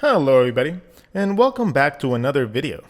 Hello everybody, and welcome back to another video.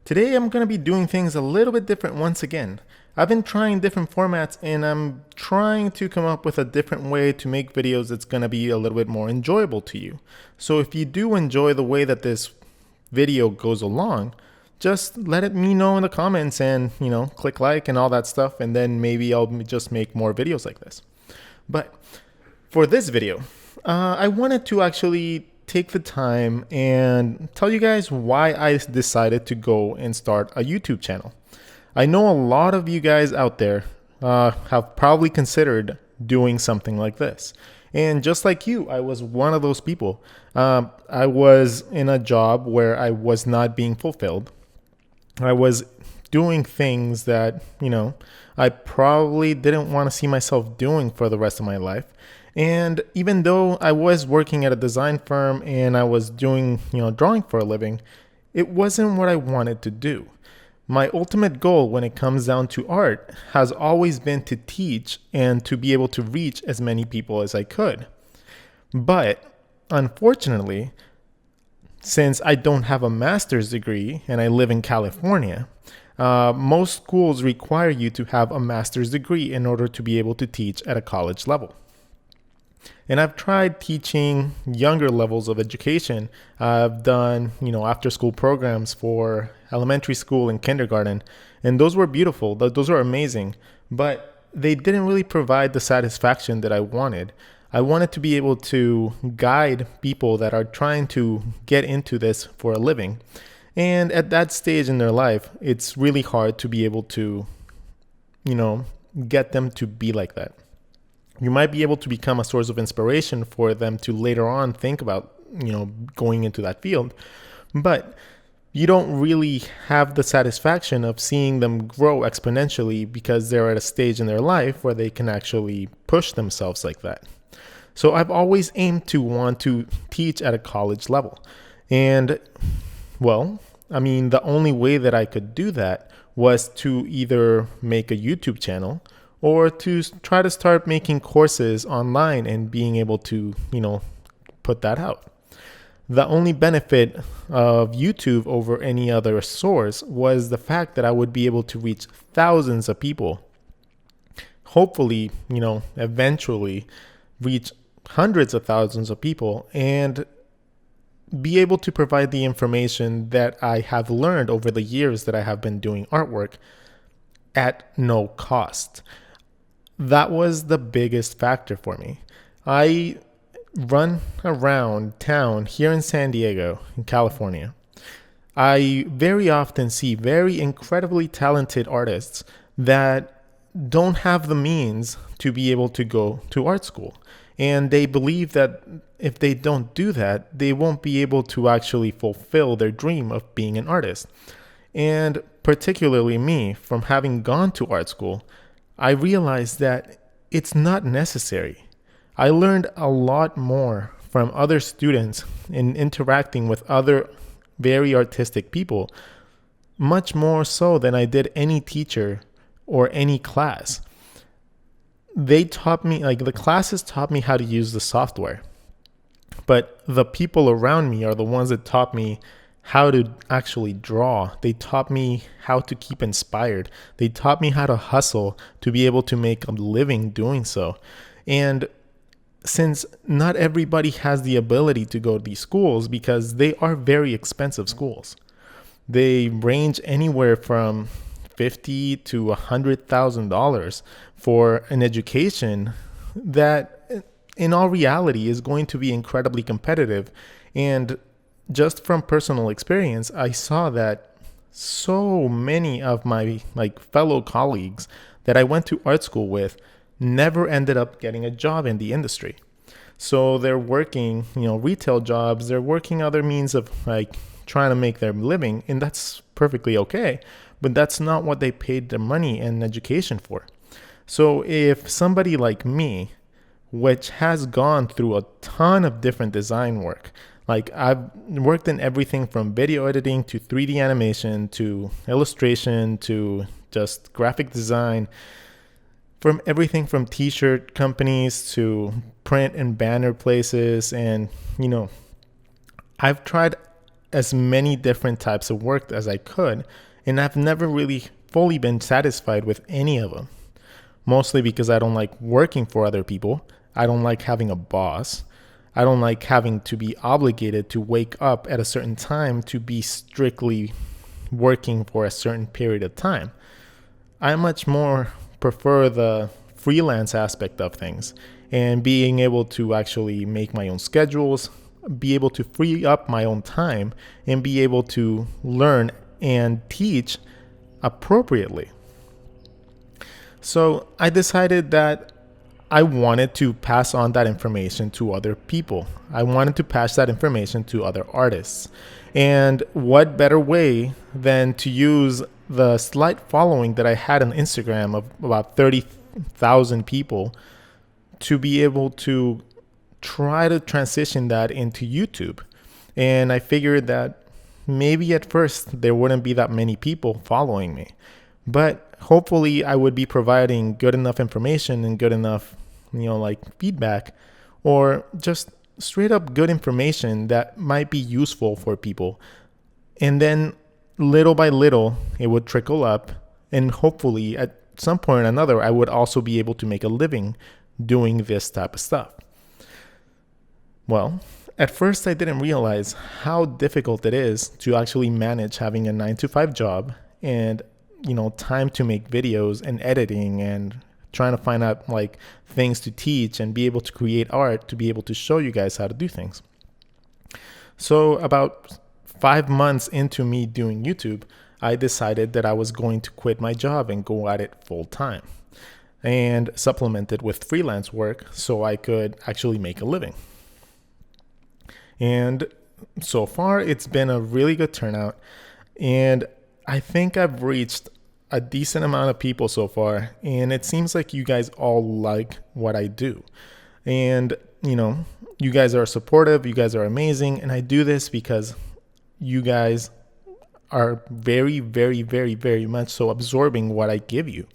Today I'm going to be doing things a little bit different once again. I've been trying different formats and I'm trying to come up with a different way to make videos that's going to be a little bit more enjoyable to you. So if you do enjoy the way that this video goes along, just let me know in the comments and, click like and all that stuff, and then maybe I'll just make more videos like this. But for this video, I wanted to actually take the time and tell you guys why I decided to go and start a YouTube channel. I know a lot of you guys out there have probably considered doing something like this. And just like you, I was one of those people. I was in a job where I was not being fulfilled. I was doing things that, I probably didn't want to see myself doing for the rest of my life. And even though I was working at a design firm and I was doing, drawing for a living, it wasn't what I wanted to do. My ultimate goal when it comes down to art has always been to teach and to be able to reach as many people as I could. But unfortunately, since I don't have a master's degree and I live in California, most schools require you to have a master's degree in order to be able to teach at a college level. And I've tried teaching younger levels of education. I've done, after school programs for elementary school and kindergarten, and those were beautiful. Those were amazing, but they didn't really provide the satisfaction that I wanted. I wanted to be able to guide people that are trying to get into this for a living. And at that stage in their life, it's really hard to be able to, get them to be like that. You might be able to become a source of inspiration for them to later on think about, going into that field. But you don't really have the satisfaction of seeing them grow exponentially because they're at a stage in their life where they can actually push themselves like that. So I've always aimed to want to teach at a college level. And, the only way that I could do that was to either make a YouTube channel or to try to start making courses online and being able to, put that out. The only benefit of YouTube over any other source was the fact that I would be able to reach thousands of people. Hopefully, eventually reach hundreds of thousands of people and be able to provide the information that I have learned over the years that I have been doing artwork at no cost. That was the biggest factor for me. I run around town here in San Diego, in California. I very often see very incredibly talented artists that don't have the means to be able to go to art school. And they believe that if they don't do that, they won't be able to actually fulfill their dream of being an artist. And particularly me, from having gone to art school, I realized that it's not necessary. I learned a lot more from other students in interacting with other very artistic people, much more so than I did any teacher or any class. They taught me, the classes taught me how to use the software, but the people around me are the ones that taught me how to actually draw. They taught me how to keep inspired. They taught me how to hustle to be able to make a living doing so. And since not everybody has the ability to go to these schools because they are very expensive schools, they range anywhere from $50,000 to $100,000 for an education that in all reality is going to be incredibly competitive. And just from personal experience, I saw that so many of my fellow colleagues that I went to art school with never ended up getting a job in the industry. So they're working, retail jobs, they're working other means of trying to make their living, and that's perfectly okay, but that's not what they paid their money and education for. So if somebody like me, which has gone through a ton of different design work, I've worked in everything from video editing to 3D animation to illustration to just graphic design, from everything from t-shirt companies to print and banner places. And, I've tried as many different types of work as I could, and I've never really fully been satisfied with any of them. Mostly because I don't like working for other people. I don't like having a boss. I don't like having to be obligated to wake up at a certain time to be strictly working for a certain period of time. I much more prefer the freelance aspect of things and being able to actually make my own schedules, be able to free up my own time, and be able to learn and teach appropriately. So I decided that I wanted to pass on that information to other people. I wanted to pass that information to other artists. And what better way than to use the slight following that I had on Instagram of about 30,000 people to be able to try to transition that into YouTube. And I figured that maybe at first there wouldn't be that many people following me, but hopefully I would be providing good enough information and good enough, like feedback, or just straight up good information that might be useful for people. And then little by little, it would trickle up. And hopefully at some point or another, I would also be able to make a living doing this type of stuff. Well, at first I didn't realize how difficult it is to actually manage having a 9-to-5 job and, time to make videos and editing and trying to find out like things to teach and be able to create art to be able to show you guys how to do things. So about 5 months into me doing YouTube, I decided that I was going to quit my job and go at it full time and supplement it with freelance work so I could actually make a living. And so far, it's been a really good turnout. And I think I've reached a decent amount of people so far. And it seems like you guys all like what I do. And, you guys are supportive. You guys are amazing. And I do this because you guys are very, very, very, very much so absorbing what I give you.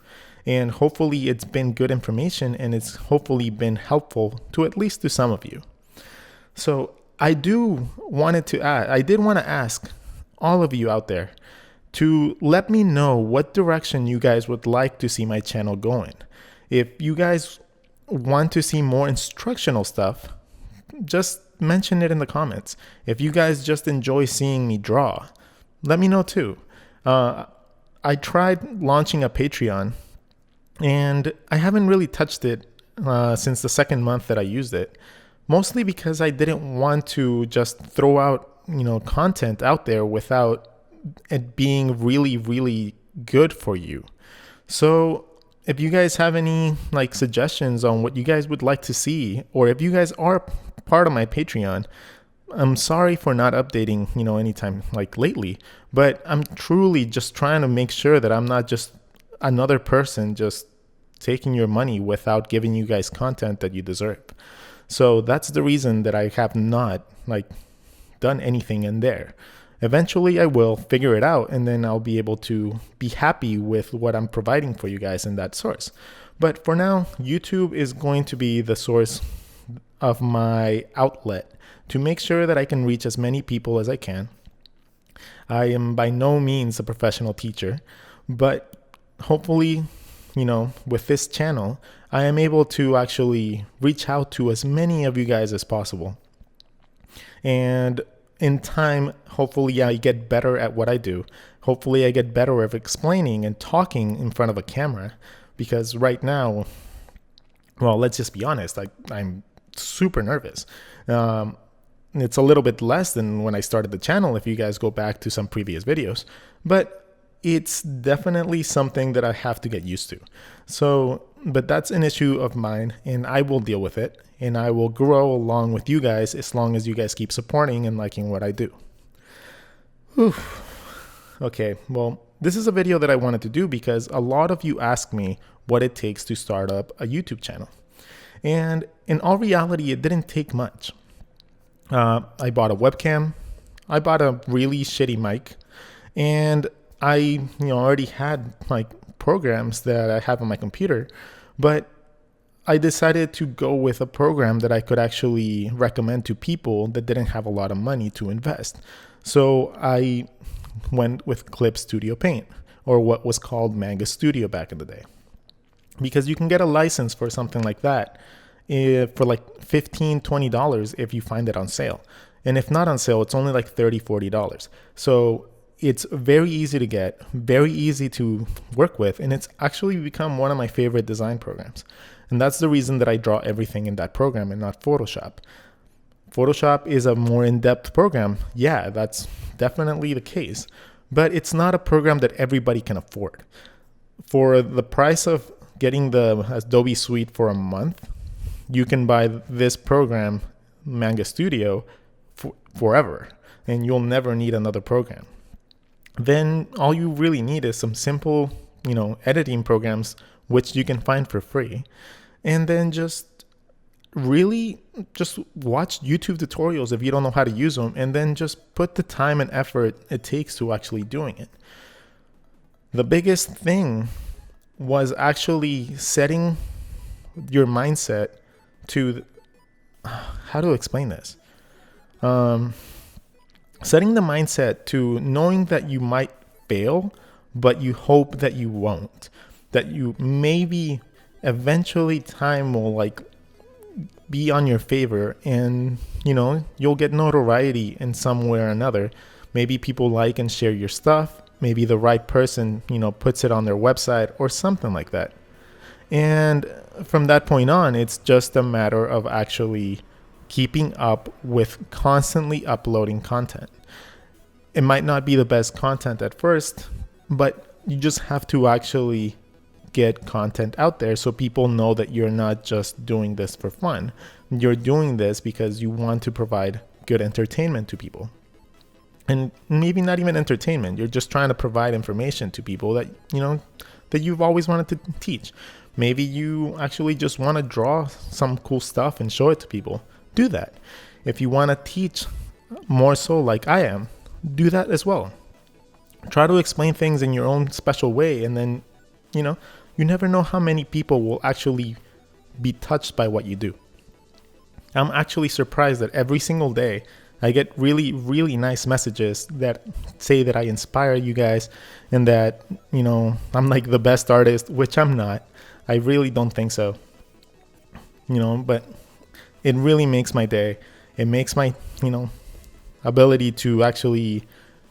And hopefully it's been good information and it's hopefully been helpful to at least to some of you. So I did want to ask all of you out there to let me know what direction you guys would like to see my channel going. If you guys want to see more instructional stuff, just mention it in the comments. If you guys just enjoy seeing me draw, let me know too. I tried launching a Patreon and I haven't really touched it since the second month that I used it. Mostly because I didn't want to just throw out, content out there without it being really, really good for you. So if you guys have any suggestions on what you guys would like to see, or if you guys are part of my Patreon, I'm sorry for not updating, anytime lately, but I'm truly just trying to make sure that I'm not just another person just taking your money without giving you guys content that you deserve. So that's the reason that I have not done anything in there. Eventually I will figure it out and then I'll be able to be happy with what I'm providing for you guys in that source. But for now, YouTube is going to be the source of my outlet to make sure that I can reach as many people as I can. I am by no means a professional teacher, but hopefully, with this channel, I am able to actually reach out to as many of you guys as possible. And in time, hopefully I get better at what I do. Hopefully I get better at explaining and talking in front of a camera. Because right now, well, let's just be honest, I'm super nervous. It's a little bit less than when I started the channel if you guys go back to some previous videos. But it's definitely something that I have to get used to. So, but that's an issue of mine and I will deal with it and I will grow along with you guys as long as you guys keep supporting and liking what I do. Whew. Okay, well, this is a video that I wanted to do because a lot of you ask me what it takes to start up a YouTube channel. And in all reality, it didn't take much. I bought a webcam, I bought a really shitty mic, and I already had programs that I have on my computer, but I decided to go with a program that I could actually recommend to people that didn't have a lot of money to invest. So I went with Clip Studio Paint, or what was called Manga Studio back in the day, because you can get a license for something like that for like $15-20 if you find it on sale. And if not on sale, it's only like $30-40. So it's very easy to get, very easy to work with, and it's actually become one of my favorite design programs. And that's the reason that I draw everything in that program and not Photoshop. Photoshop is a more in-depth program. Yeah, that's definitely the case. But it's not a program that everybody can afford. For the price of getting the Adobe Suite for a month, you can buy this program, Manga Studio, forever, and you'll never need another program. Then all you really need is some simple, editing programs, which you can find for free. And then just watch YouTube tutorials if you don't know how to use them, and then just put the time and effort it takes to actually doing it. The biggest thing was actually setting your mindset to, how to explain this? Setting the mindset to knowing that you might fail, but you hope that you won't. That you maybe eventually time will be on your favor, and you'll get notoriety in some way or another. Maybe people like and share your stuff. Maybe the right person, puts it on their website or something like that. And from that point on, it's just a matter of actually keeping up with constantly uploading content. It might not be the best content at first, but you just have to actually get content out there so people know that you're not just doing this for fun. You're doing this because you want to provide good entertainment to people. And maybe not even entertainment. You're just trying to provide information to people that, that you've always wanted to teach. Maybe you actually just want to draw some cool stuff and show it to people. Do that. If you want to teach more so like I am, do that as well. Try to explain things in your own special way, and then, you never know how many people will actually be touched by what you do. I'm actually surprised that every single day I get really, really nice messages that say that I inspire you guys and that, I'm like the best artist, which I'm not. I really don't think so. But it really makes my day. It makes my, ability to actually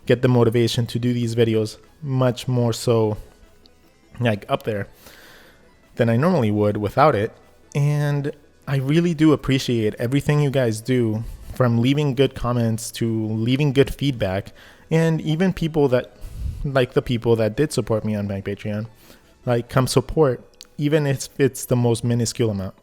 get the motivation to do these videos much more so up there than I normally would without it. And I really do appreciate everything you guys do, from leaving good comments to leaving good feedback, and even people that, like the people that did support me on my Patreon, come support, even if it's the most minuscule amount,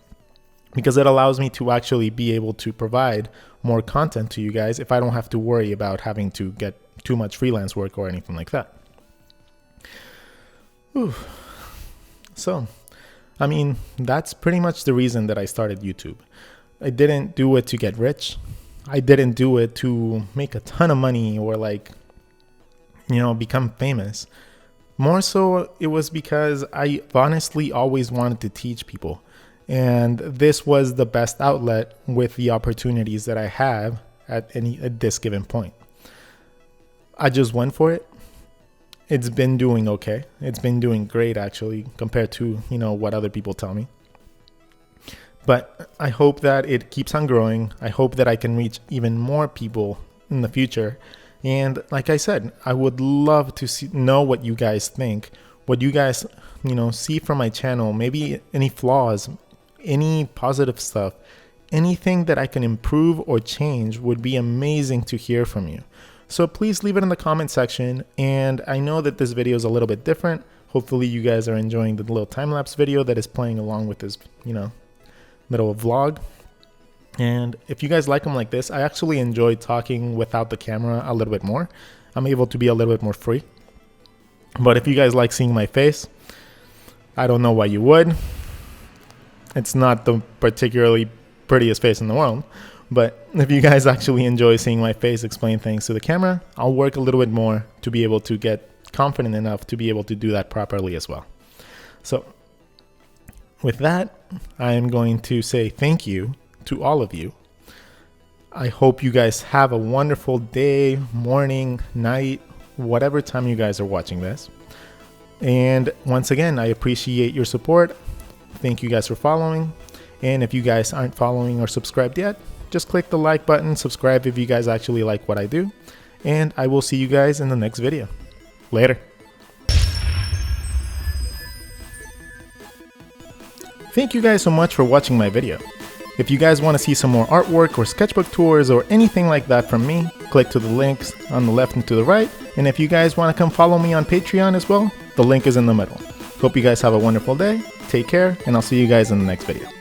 because it allows me to actually be able to provide more content to you guys if I don't have to worry about having to get too much freelance work or anything like that. Whew. So, that's pretty much the reason that I started YouTube. I didn't do it to get rich. I didn't do it to make a ton of money or become famous. More so, it was because I honestly always wanted to teach people. And this was the best outlet with the opportunities that I have at this given point. I just went for it. It's been doing okay. It's been doing great, actually, compared to, what other people tell me. But I hope that it keeps on growing. I hope that I can reach even more people in the future. And like I said, I would love to know what you guys think, what you guys, see from my channel, maybe any flaws, any positive stuff, anything that I can improve or change would be amazing to hear from you. So please leave it in the comment section. And I know that this video is a little bit different. Hopefully you guys are enjoying the little time-lapse video that is playing along with this, little vlog. And if you guys like them like this, I actually enjoy talking without the camera a little bit more. I'm able to be a little bit more free. But if you guys like seeing my face, I don't know why you would. It's not the particularly prettiest face in the world. But if you guys actually enjoy seeing my face explain things to the camera, I'll work a little bit more to be able to get confident enough to be able to do that properly as well. So with that, I am going to say thank you to all of you. I hope you guys have a wonderful day, morning, night, whatever time you guys are watching this. And once again, I appreciate your support. Thank you guys for following. And if you guys aren't following or subscribed yet, just click the like button, subscribe if you guys actually like what I do. And I will see you guys in the next video. Later. Thank you guys so much for watching my video. If you guys want to see some more artwork or sketchbook tours or anything like that from me, click to the links on the left and to the right. And if you guys want to come follow me on Patreon as well, the link is in the middle. Hope you guys have a wonderful day, take care, and I'll see you guys in the next video.